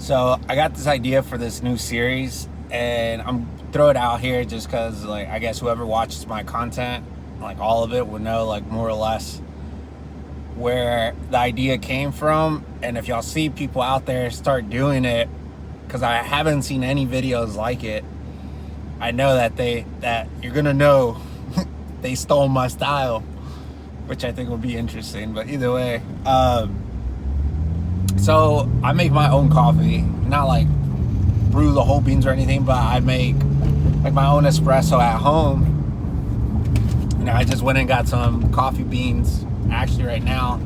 So I got this idea for this new series, and I'm throw it out here just because, like, I guess whoever watches my content, like all of it, would know, like, more or less where the idea came from. And if y'all see people out there start doing it, because I haven't seen any videos like it, I know that you're gonna know they stole my style, which I think will be interesting. But either way, so I make my own coffee, not like brew the whole beans or anything, but I make like my own espresso at home. I just went and got some coffee beans actually right now.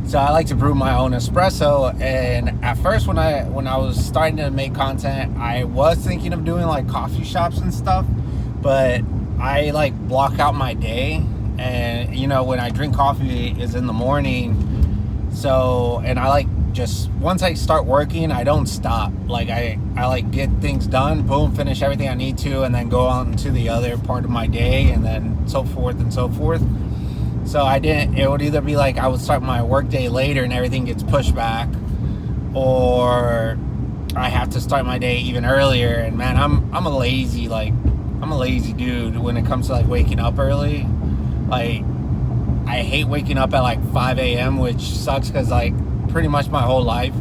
So I like to brew my own espresso. And at first, when I was starting to make content, I was thinking of doing like coffee shops and stuff, but I like block out my day. And when I drink coffee is in the morning. So, and I like, just once I start working, I don't stop. Like I like get things done, boom, finish everything I need to, and then go on to the other part of my day, and then so forth and so forth. So it would either be like I would start my work day later and everything gets pushed back, or I have to start my day even earlier. And man, I'm a lazy dude when it comes to like waking up early. Like I hate waking up at like 5 a.m., which sucks because like pretty much my whole life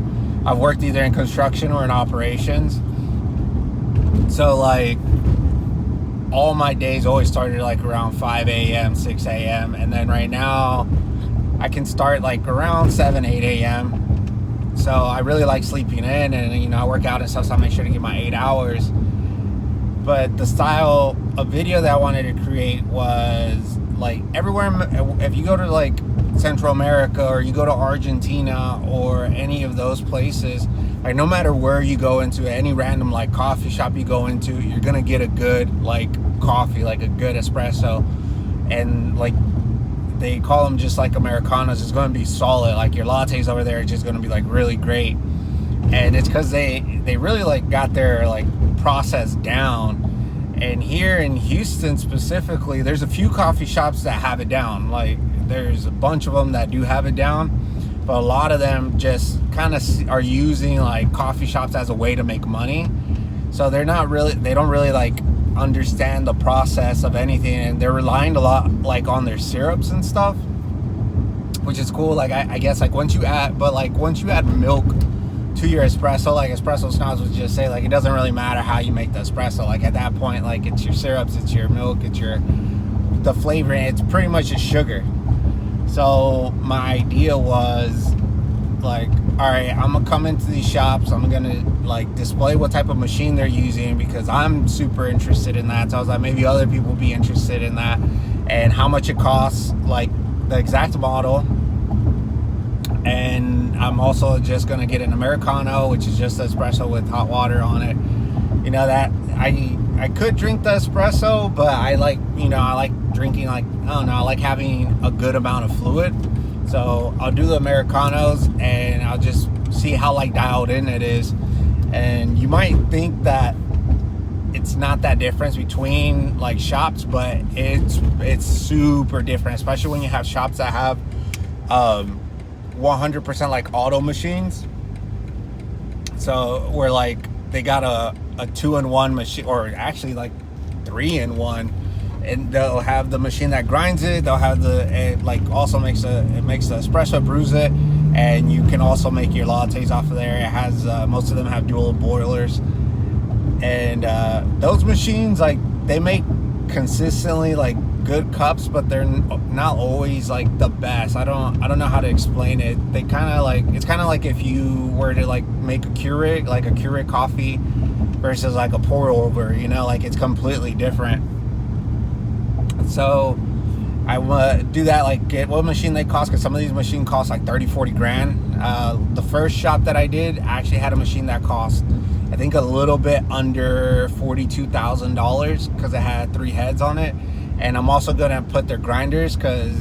I've worked either in construction or in operations. So like all my days always started like around 5 a.m., 6 a.m. And then right now I can start like around 7, 8 a.m. So I really like sleeping in, and I work out and stuff, so I make sure to get my 8 hours. But the style of video that I wanted to create was like everywhere. If you go to like Central America, or you go to Argentina, or any of those places, like no matter where you go into, any random like coffee shop you go into, you're gonna get a good like coffee, like a good espresso. And like they call them just like Americanos. It's gonna be solid. Like your lattes over there are just gonna be like really great. And it's because they really like got their like process down. And here in Houston specifically, there's a few coffee shops that have it down. Like there's a bunch of them that do have it down, but a lot of them just kind of are using like coffee shops as a way to make money. So they don't really like understand the process of anything, and they're relying a lot like on their syrups and stuff, which is cool. Like I guess like once you add milk to your espresso, like espresso snobs would just say, like it doesn't really matter how you make the espresso. Like at that point, like it's your syrups, it's your milk, it's the flavor, and it's pretty much just sugar. So my idea was like, all right, I'm gonna come into these shops, I'm gonna like display what type of machine they're using, because I'm super interested in that. So I was like, maybe other people will be interested in that, and how much it costs, like the exact model. And I'm also just gonna get an Americano, which is just espresso with hot water on it. That I could drink the espresso, but I like drinking, like, I don't know, I like having a good amount of fluid. So I'll do the Americanos, and I'll just see how like dialed in it is. And you might think that it's not that difference between like shops, but it's super different, especially when you have shops that have 100% like auto machines. So where like they got a 2-in-1 machine, or actually like 3-in-1, and they'll have the machine that grinds it, they'll have it makes the espresso, brews it, and you can also make your lattes off of there. It has most of them have dual boilers, and those machines, like they make consistently like good cups, but they're not always like the best. I don't know how to explain it. They kind of like, it's kind of like if you were to like make a Keurig coffee versus like a pour over, like it's completely different. So I do that, like get what machine they cost, because some of these machines cost like 30-40 grand. The first shop that I did actually had a machine that cost, I think, a little bit under $42,000, because it had 3 heads on it. And I'm also gonna put their grinders, because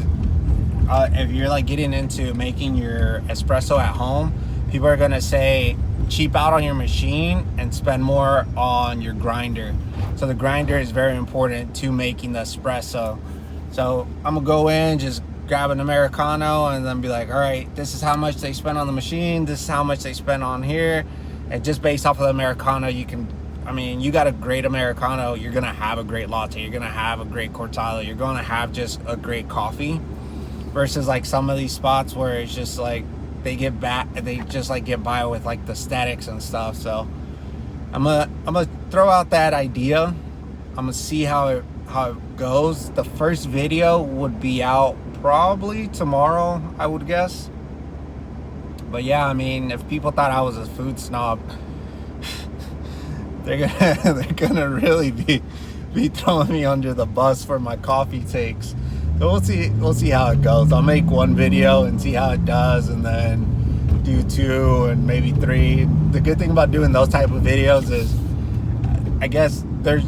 if you're like getting into making your espresso at home, people are gonna say cheap out on your machine and spend more on your grinder. So the grinder is very important to making the espresso. So I'm gonna go in, just grab an Americano, and then be like, all right, this is how much they spend on the machine, this is how much they spend on here. And just based off of the Americano, you got a great Americano, you're going to have a great latte, you're going to have a great cortado, you're going to have just a great coffee, versus like some of these spots where it's just like they just like get by with like the statics and stuff. So I'm gonna throw out that idea. I'm gonna see how it goes. The first video would be out probably tomorrow, I would guess. But yeah, I mean, if people thought I was a food snob, they're gonna really be throwing me under the bus for my coffee takes. So we'll see how it goes. I'll make one video and see how it does, and then do 2 and maybe 3. The good thing about doing those type of videos is, I guess there's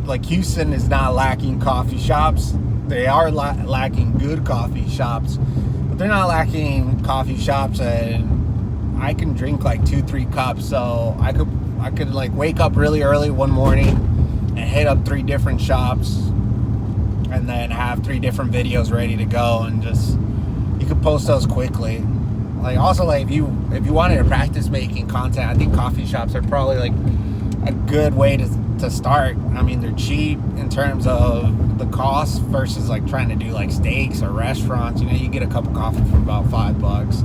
like, Houston is not lacking coffee shops. They are lacking good coffee shops, but they're not lacking coffee shops, and I can drink like 2-3 cups. So I could like wake up really early one morning and hit up 3 different shops, and then have 3 different videos ready to go, and just, you could post those quickly. Like, also, like, if you wanted to practice making content, I think coffee shops are probably like a good way to start. I mean, they're cheap in terms of the cost versus like trying to do like steaks or restaurants. You know, you get a cup of coffee for about $5,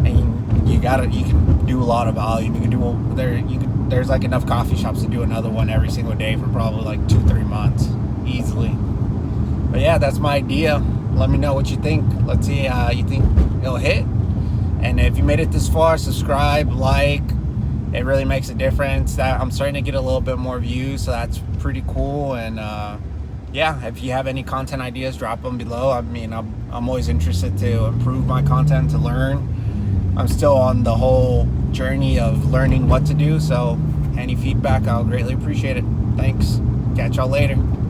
and you can do a lot of volume. You can do there's like enough coffee shops to do another one every single day for probably like 2-3 months easily. But yeah, that's my idea. Let me know what you think. Let's see how you think it'll hit. And if you made it this far, subscribe, like. It really makes a difference. That I'm starting to get a little bit more views, so that's pretty cool. And yeah, if you have any content ideas, drop them below. I mean, I'm always interested to improve my content, to learn. I'm still on the whole journey of learning what to do. So any feedback, I'll greatly appreciate it. Thanks. Catch y'all later.